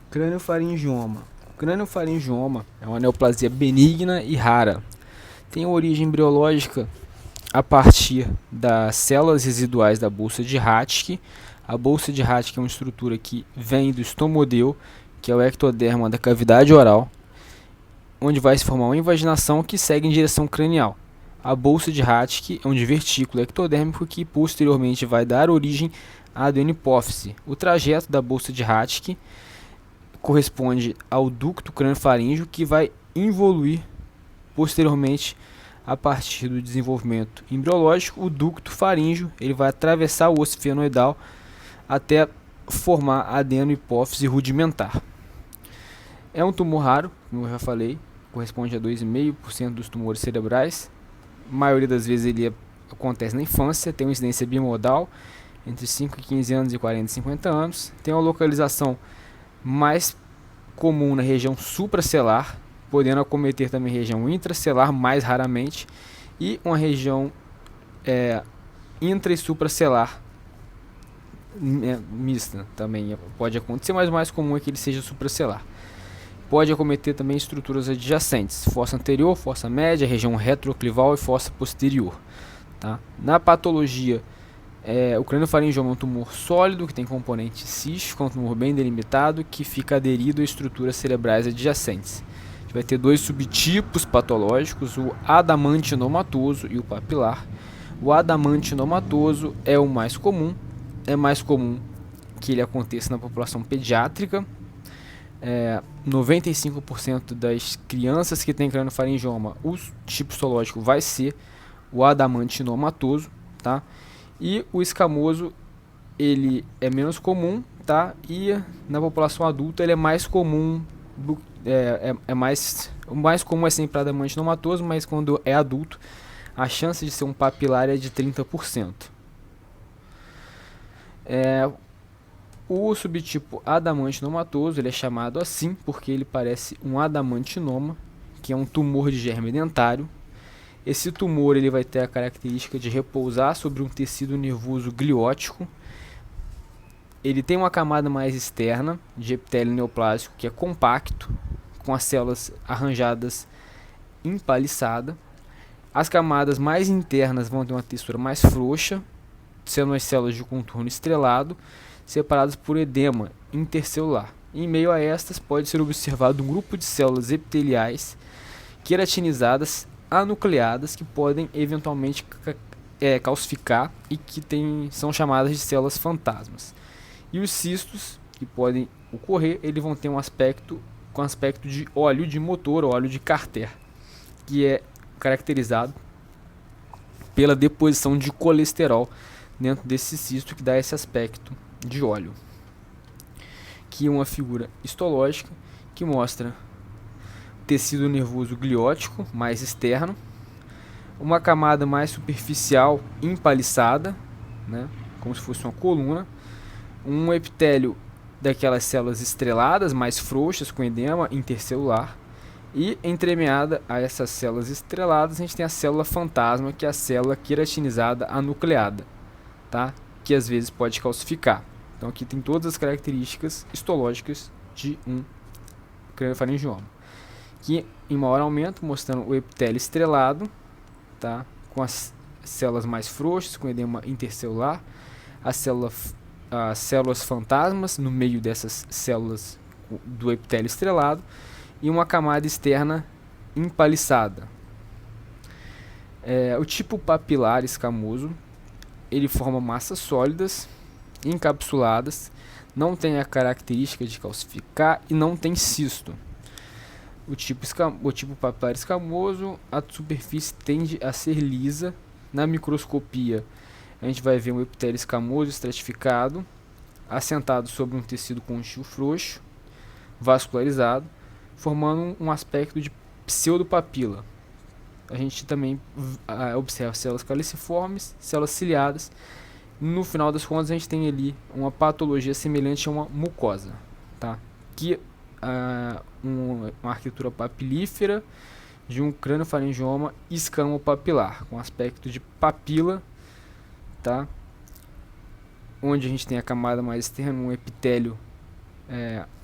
Crâniofaringioma. Crâniofaringioma é uma neoplasia benigna e rara. Tem origem embriológica a partir das células residuais da bolsa de Raschke. A bolsa de Raschke é uma estrutura que vem do estomodeu, que é o ectoderma da cavidade oral, onde vai se formar uma invaginação que segue em direção cranial. A bolsa de Raschke é um divertículo ectodérmico que posteriormente vai dar origem à adenopófise. O trajeto da bolsa de Raschke corresponde ao ducto crâniofaríngeo, que vai evoluir posteriormente a partir do desenvolvimento embriológico. O ducto faríngeo ele vai atravessar o osso fenoidal até formar a adenopófise rudimentar. É um tumor raro, como eu já falei, corresponde a 2,5% dos tumores cerebrais. A maioria das vezes ele acontece na infância, tem uma incidência bimodal entre 5 e 15 anos e 40 e 50 anos. Tem uma localização mais comum na região supracelular, podendo acometer também região intracelular mais raramente, e uma região intra e supracelular mista também pode acontecer, mas o mais comum é que ele seja supracelular. Pode acometer também estruturas adjacentes, fossa anterior, fossa média, região retroclival e fossa posterior. Tá? Na patologia, o crâniofaringioma é um tumor sólido, que tem componente cístico, é um tumor bem delimitado, que fica aderido a estruturas cerebrais adjacentes. A gente vai ter dois subtipos patológicos, o adamantinomatoso e o papilar. O adamantinomatoso é o mais comum, é mais comum que ele aconteça na população pediátrica. 95% das crianças que têm crâniofaringioma, o tipo histológico vai ser o adamantinomatoso, tá? E o escamoso ele é menos comum, tá? E na população adulta ele é mais comum, o mais comum é sempre adamantinomatoso, mas quando é adulto a chance de ser um papilar é de 30%. O subtipo adamantinomatoso ele é chamado assim porque ele parece um adamantinoma, que é um tumor de germe dentário. Esse tumor ele vai ter a característica de repousar sobre um tecido nervoso gliótico. Ele tem uma camada mais externa de epitélio neoplásico que é compacto, com as células arranjadas em paliçada. As camadas mais internas vão ter uma textura mais frouxa, sendo as células de contorno estrelado, separadas por edema intercelular. Em meio a estas pode ser observado um grupo de células epiteliais queratinizadas anucleadas que podem eventualmente calcificar e que são chamadas de células fantasmas. E os cistos que podem ocorrer, eles vão ter um aspecto de óleo de motor, óleo de Carter, que é caracterizado pela deposição de colesterol dentro desse cisto, que dá esse aspecto de óleo. Aqui é uma figura histológica que mostra tecido nervoso gliótico mais externo, uma camada mais superficial empaliçada, né, como se fosse uma coluna, um epitélio daquelas células estreladas mais frouxas com edema intercelular, e entremeada a essas células estreladas a gente tem a célula fantasma, que é a célula queratinizada anucleada, tá? Que às vezes pode calcificar. Então aqui tem todas as características histológicas de um crâniofaringioma. Aqui em maior aumento, mostrando o epitélio estrelado, tá? Com as células mais frouxas, com edema intercelular, as células fantasmas no meio dessas células do epitélio estrelado, e uma camada externa empaliçada. O tipo papilar escamoso ele forma massas sólidas, encapsuladas, não tem a característica de calcificar e não tem cisto. O tipo papilar escamoso, a superfície tende a ser lisa. Na microscopia, a gente vai ver um epitélio escamoso estratificado, assentado sobre um tecido conjuntivo frouxo, vascularizado, formando um aspecto de pseudopapila. A gente também observa células caliciformes, células ciliadas. No final das contas, a gente tem ali uma patologia semelhante a uma mucosa, tá? Que uma arquitetura papilífera de um crâniofaringioma escamopapilar, com aspecto de papila, tá? Onde a gente tem a camada mais externa, um epitélio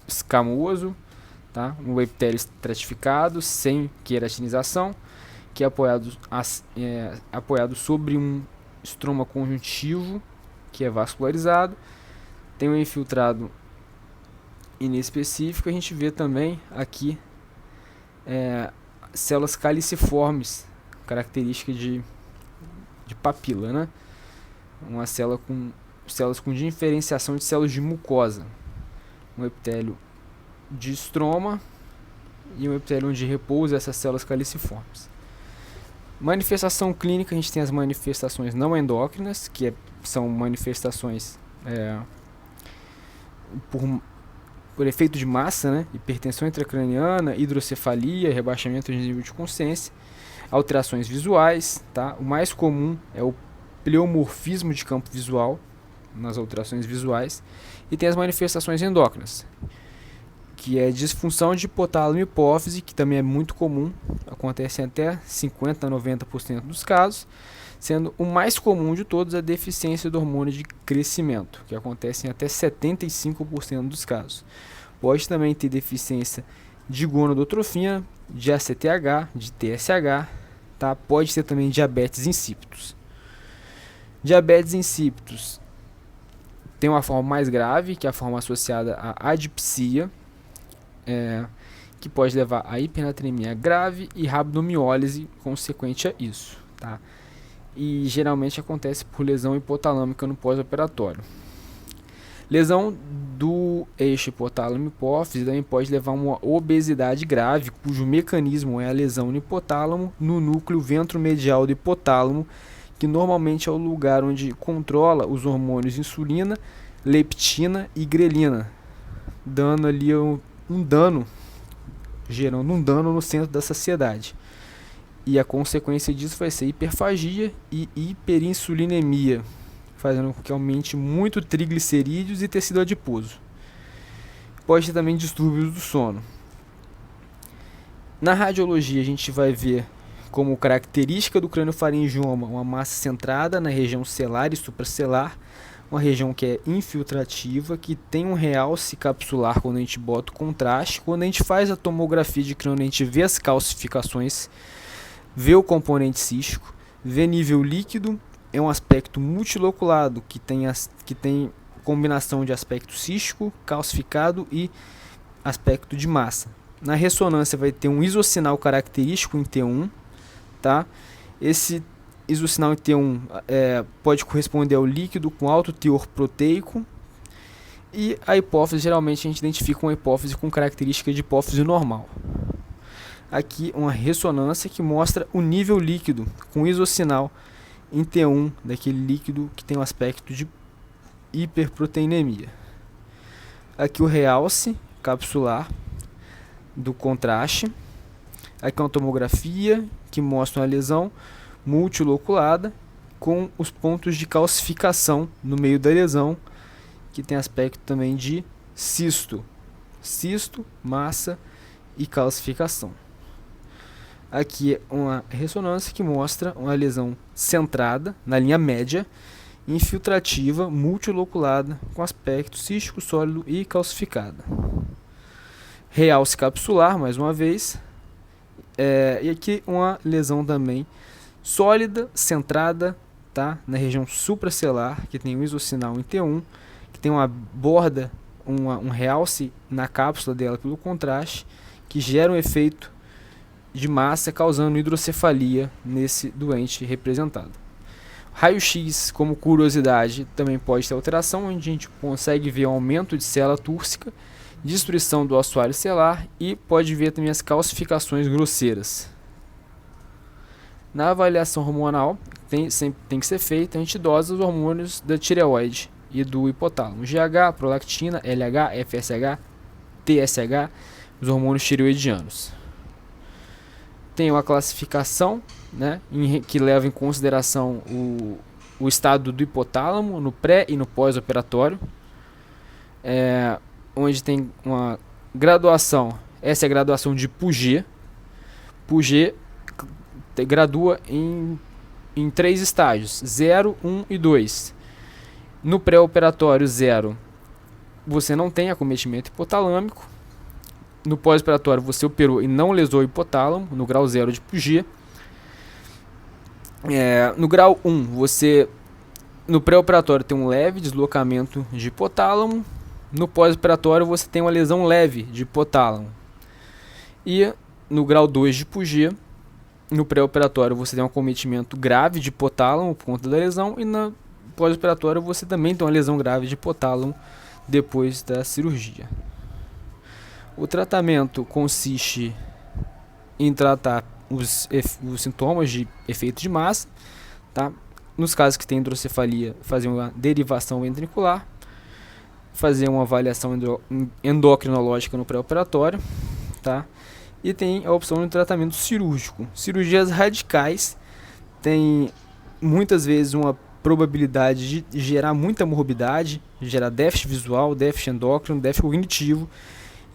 escamoso, tá? Um epitélio estratificado, sem queratinização, que é apoiado sobre um estroma conjuntivo, que é vascularizado. Tem um infiltrado inespecífico. A gente vê também aqui células caliciformes, característica de papila, né? Uma célula com células com diferenciação de células de mucosa, um epitélio de estroma e um epitélio onde repousa essas células caliciformes. Manifestação clínica, a gente tem as manifestações não endócrinas, que são manifestações por efeito de massa, né? Hipertensão intracraniana, hidrocefalia, rebaixamento de nível de consciência, alterações visuais, tá? O mais comum é o pleomorfismo de campo visual, nas alterações visuais, e tem as manifestações endócrinas, que é disfunção de hipotálamo e hipófise, que também é muito comum, acontece em até 50 a 90% dos casos, sendo o mais comum de todos a deficiência do hormônio de crescimento, que acontece em até 75% dos casos. Pode também ter deficiência de gonadotrofina, de ACTH, de TSH, tá? Pode ter também diabetes insípidos. Diabetes insípidos tem uma forma mais grave, que é a forma associada à adipsia, que pode levar a hipernatremia grave e rabdomiólise consequente a isso, tá? E geralmente acontece por lesão hipotalâmica no pós-operatório. Lesão do eixo hipotálamo-hipófise também pode levar a uma obesidade grave, cujo mecanismo é a lesão no hipotálamo, no núcleo ventromedial do hipotálamo, que normalmente é o lugar onde controla os hormônios insulina, leptina e grelina, dando ali gerando um dano no centro da saciedade. E a consequência disso vai ser hiperfagia e hiperinsulinemia, fazendo com que aumente muito triglicerídeos e tecido adiposo. Pode ter também distúrbios do sono. Na radiologia a gente vai ver como característica do craniofaringioma uma massa centrada na região celar e supracelar, uma região que é infiltrativa, que tem um realce capsular quando a gente bota o contraste. Quando a gente faz a tomografia de crânio, a gente vê as calcificações, vê o componente cístico, vê nível líquido, é um aspecto multiloculado que tem combinação de aspecto cístico, calcificado e aspecto de massa. Na ressonância vai ter um isossinal característico em T1, tá? Esse isossinal em T1 pode corresponder ao líquido com alto teor proteico, e a hipófise, geralmente a gente identifica uma hipófise com característica de hipófise normal. Aqui uma ressonância que mostra o nível líquido com isossinal em T1 daquele líquido que tem um aspecto de hiperproteinemia. Aqui o realce capsular do contraste. Aqui uma tomografia que mostra uma lesão multiloculada com os pontos de calcificação no meio da lesão, que tem aspecto também de cisto, massa e calcificação. Aqui é uma ressonância que mostra uma lesão centrada na linha média, infiltrativa, multiloculada, com aspecto cístico, sólido e calcificada. Realce capsular, mais uma vez. E aqui uma lesão também sólida, centrada, tá, na região supracelar, que tem um isossinal em T1, que tem uma borda, um realce na cápsula dela pelo contraste, que gera um efeito de massa, causando hidrocefalia nesse doente representado. Raio-X, como curiosidade, também pode ter alteração, onde a gente consegue ver um aumento de célula túrcica, destruição do assoalho celular e pode ver também as calcificações grosseiras. Na avaliação hormonal, sempre tem que ser feita, a gente dosa os hormônios da tireoide e do hipotálamo, GH, prolactina, LH, FSH, TSH, os hormônios tireoidianos. Tem uma classificação, né, que leva em consideração o estado do hipotálamo no pré e no pós-operatório, onde tem uma graduação. Essa é a graduação de Puget. Puget gradua em 3 estágios, 0, 1 e 2. No pré-operatório 0 você não tem acometimento hipotalâmico. No pós-operatório você operou e não lesou o hipotálamo, no grau 0 de hipogia. No grau 1, você no pré-operatório tem um leve deslocamento de hipotálamo. No pós-operatório você tem uma lesão leve de hipotálamo. E no grau 2 de hipogia, no pré-operatório você tem um acometimento grave de hipotálamo por conta da lesão. E no pós-operatório você também tem uma lesão grave de hipotálamo depois da cirurgia. O tratamento consiste em tratar os sintomas de efeito de massa, tá? Nos casos que tem hidrocefalia, fazer uma derivação ventricular, fazer uma avaliação endocrinológica no pré-operatório, tá? E tem a opção de tratamento cirúrgico. Cirurgias radicais têm muitas vezes uma probabilidade de gerar muita morbidade, gerar déficit visual, déficit endócrino, déficit cognitivo.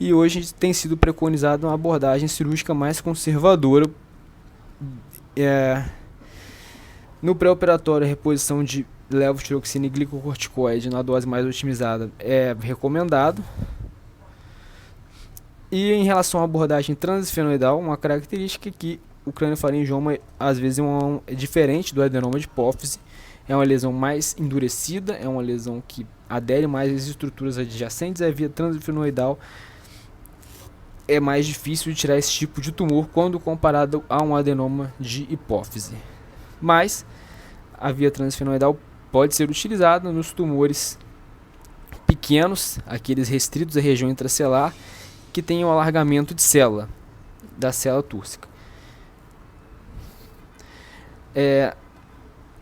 E hoje tem sido preconizada uma abordagem cirúrgica mais conservadora. No pré-operatório, a reposição de levotiroxina e glicocorticoide na dose mais otimizada é recomendado. E em relação à abordagem transesfenoidal, uma característica é que o craniofaringioma às vezes é diferente do adenoma de hipófise. É uma lesão mais endurecida, é uma lesão que adere mais às estruturas adjacentes. A via transesfenoidal é mais difícil de tirar esse tipo de tumor quando comparado a um adenoma de hipófise. Mas a via transesfenoidal pode ser utilizada nos tumores pequenos, aqueles restritos à região intracelular, que tem um alargamento de célula, da célula túrcica.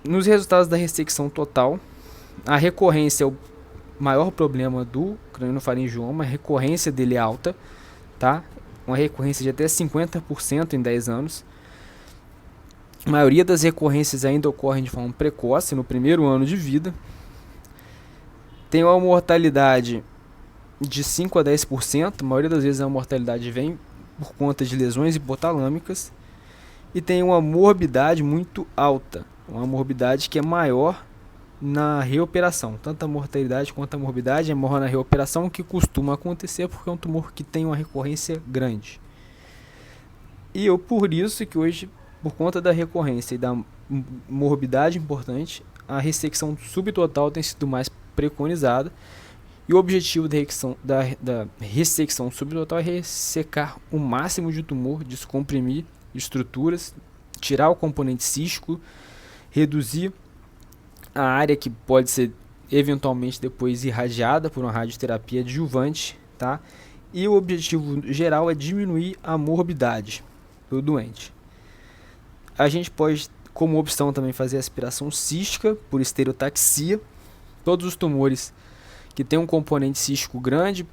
Nos resultados da ressecção total, a recorrência é o maior problema do craniofaringioma, a recorrência dele é alta, tá? Uma recorrência de até 50% em 10 anos. A maioria das recorrências ainda ocorrem de forma precoce, no primeiro ano de vida. Tem uma mortalidade de 5 a 10%, a maioria das vezes a mortalidade vem por conta de lesões hipotalâmicas. E tem uma morbidade muito alta, uma morbidade que é maior na reoperação. Tanto a mortalidade quanto a morbidade é maior na reoperação, o que costuma acontecer porque é um tumor que tem uma recorrência grande. E por isso que hoje, por conta da recorrência e da morbidade importante, a ressecção subtotal tem sido mais preconizada. E o objetivo da ressecção subtotal é ressecar o máximo de tumor, descomprimir estruturas, tirar o componente cístico, reduzir a área que pode ser eventualmente depois irradiada por uma radioterapia adjuvante, tá? E o objetivo geral é diminuir a morbidade do doente. A gente pode, como opção, também fazer aspiração cística por estereotaxia. Todos os tumores que têm um componente cístico grande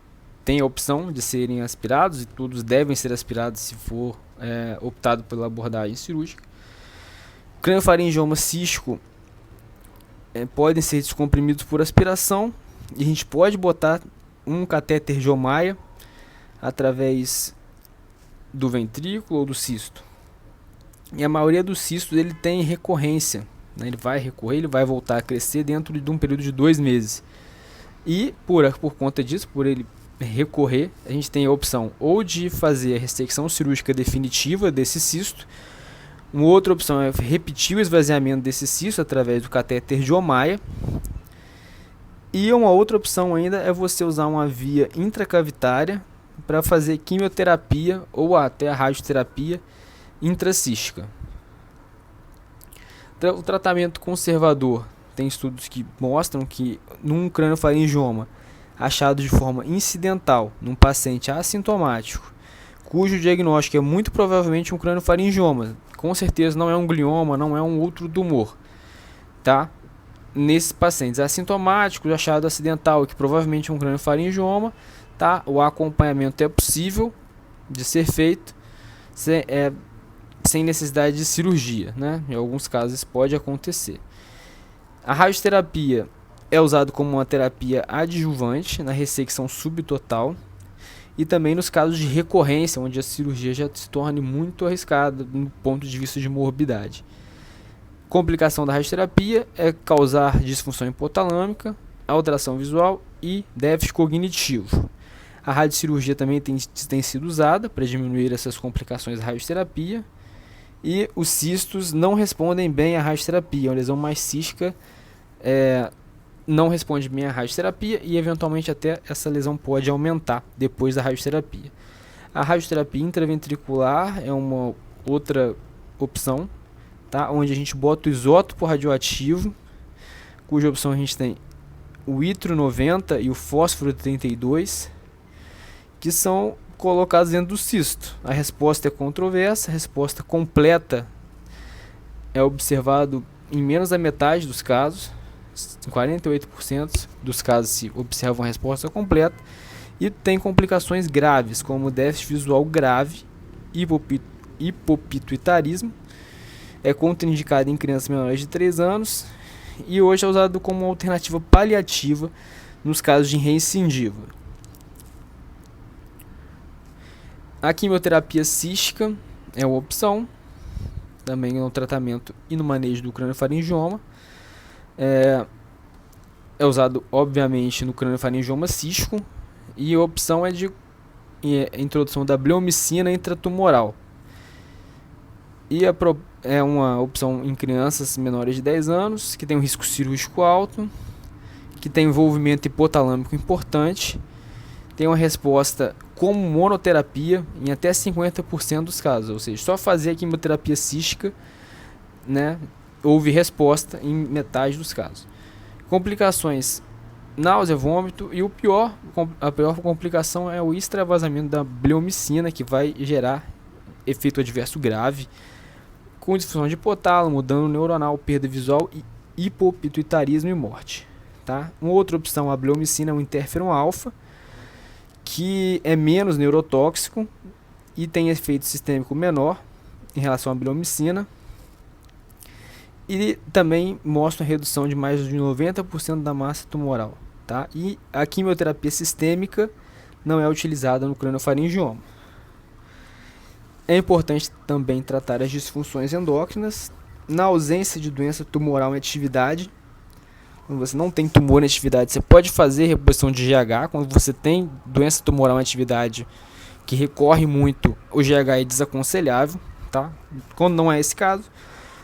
têm a opção de serem aspirados, e todos devem ser aspirados se for optado pela abordagem cirúrgica. O craniofaringioma cístico podem ser descomprimidos por aspiração, e a gente pode botar um catéter de Ommaya através do ventrículo ou do cisto. E a maioria dos cistos ele tem recorrência, né? Ele vai recorrer, ele vai voltar a crescer dentro de um período de 2 meses. E por conta disso, por ele recorrer, a gente tem a opção ou de fazer a ressecção cirúrgica definitiva desse cisto. Uma outra opção é repetir o esvaziamento desse cisto através do catéter de Ommaya. E uma outra opção ainda é você usar uma via intracavitária para fazer quimioterapia ou até a radioterapia intracística. O tratamento conservador, tem estudos que mostram que num craniofaringioma achado de forma incidental num paciente assintomático, cujo diagnóstico é muito provavelmente um craniofaringioma, com certeza não é um glioma, não é um outro tumor, tá? Nesses pacientes assintomáticos, achado acidental, que provavelmente é um craniofaringioma, tá? O acompanhamento é possível de ser feito sem necessidade de cirurgia, né? Em alguns casos isso pode acontecer. A radioterapia é usada como uma terapia adjuvante na ressecção subtotal e também nos casos de recorrência, onde a cirurgia já se torne muito arriscada do ponto de vista de morbidade. Complicação da radioterapia é causar disfunção hipotalâmica, alteração visual e déficit cognitivo. A radiocirurgia também tem sido usada para diminuir essas complicações da radioterapia. E os cistos não respondem bem à radioterapia. Uma lesão mais cística não responde bem à radioterapia e eventualmente até essa lesão pode aumentar depois da radioterapia. A radioterapia intraventricular é uma outra opção, tá? Onde a gente bota o isótopo radioativo, cuja opção a gente tem o itro 90 e o fósforo 32, que são colocados dentro do cisto. A resposta é controversa, a resposta completa é observado em menos da metade dos casos, em 48% dos casos se observa uma resposta completa, e tem complicações graves, como déficit visual grave, hipopituitarismo, é contraindicado em crianças menores de 3 anos, e hoje é usado como uma alternativa paliativa nos casos de recidiva. A quimioterapia cística é uma opção, também no tratamento e no manejo do craniofaringioma. É usado, obviamente, no craniofaringioma cístico, e a opção é de introdução da bleomicina intratumoral. E é uma opção em crianças menores de 10 anos, que tem um risco cirúrgico alto, que tem envolvimento hipotalâmico importante, tem uma resposta como monoterapia em até 50% dos casos, ou seja, só fazer a quimioterapia cística, né, houve resposta em metade dos casos. Complicações: náusea, vômito, e a pior complicação é o extravasamento da bleomicina, que vai gerar efeito adverso grave, com disfunção de hipotálamo, dano neuronal, perda visual e hipopituitarismo e morte. Tá? Uma outra opção, a bleomicina, é um interferon alfa, que é menos neurotóxico e tem efeito sistêmico menor em relação à bleomicina, e também mostra uma redução de mais de 90% da massa tumoral. Tá? E a quimioterapia sistêmica não é utilizada no craniofaringioma. É importante também tratar as disfunções endócrinas. Na ausência de doença tumoral em atividade, quando você não tem tumor em atividade, você pode fazer reposição de GH. Quando você tem doença tumoral em atividade que recorre muito, o GH é desaconselhável. Tá? Quando não é esse caso,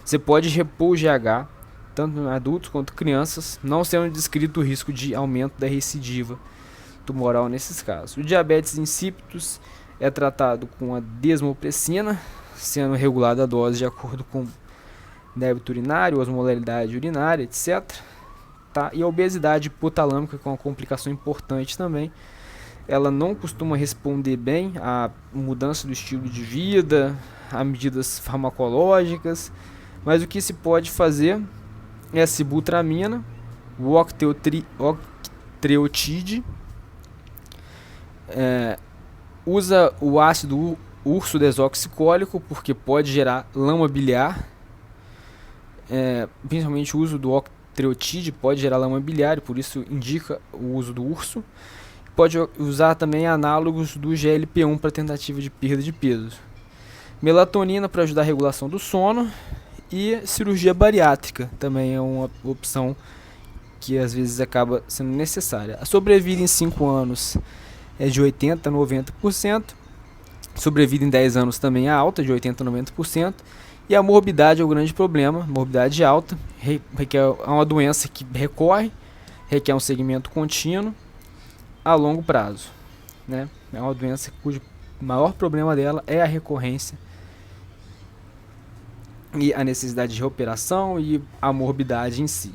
você pode repor o GH, tanto em adultos quanto crianças, não sendo descrito o risco de aumento da recidiva tumoral nesses casos. O diabetes insípidos é tratado com a desmopressina, sendo regulada a dose de acordo com débito urinário, osmolaridade urinária, etc. Tá? E a obesidade hipotalâmica, que é uma complicação importante também, ela não costuma responder bem à mudança do estilo de vida, a medidas farmacológicas, mas o que se pode fazer é a sibutramina, o octreotide, usa o ácido urso desoxicólico, porque pode gerar lama biliar, principalmente o uso do octreotide pode gerar lama biliar, e por isso indica o uso do urso. Pode usar também análogos do GLP-1 para tentativa de perda de peso. Melatonina para ajudar a regulação do sono, e cirurgia bariátrica também é uma opção que às vezes acaba sendo necessária. A sobrevida em 5 anos é de 80% a 90%. Sobrevida em 10 anos também é alta, de 80% a 90%. E a morbidade é o grande problema, morbidade alta, é uma doença que requer um segmento contínuo a longo prazo. Né? É uma doença cujo maior problema dela é a recorrência e a necessidade de reoperação e a morbidade em si.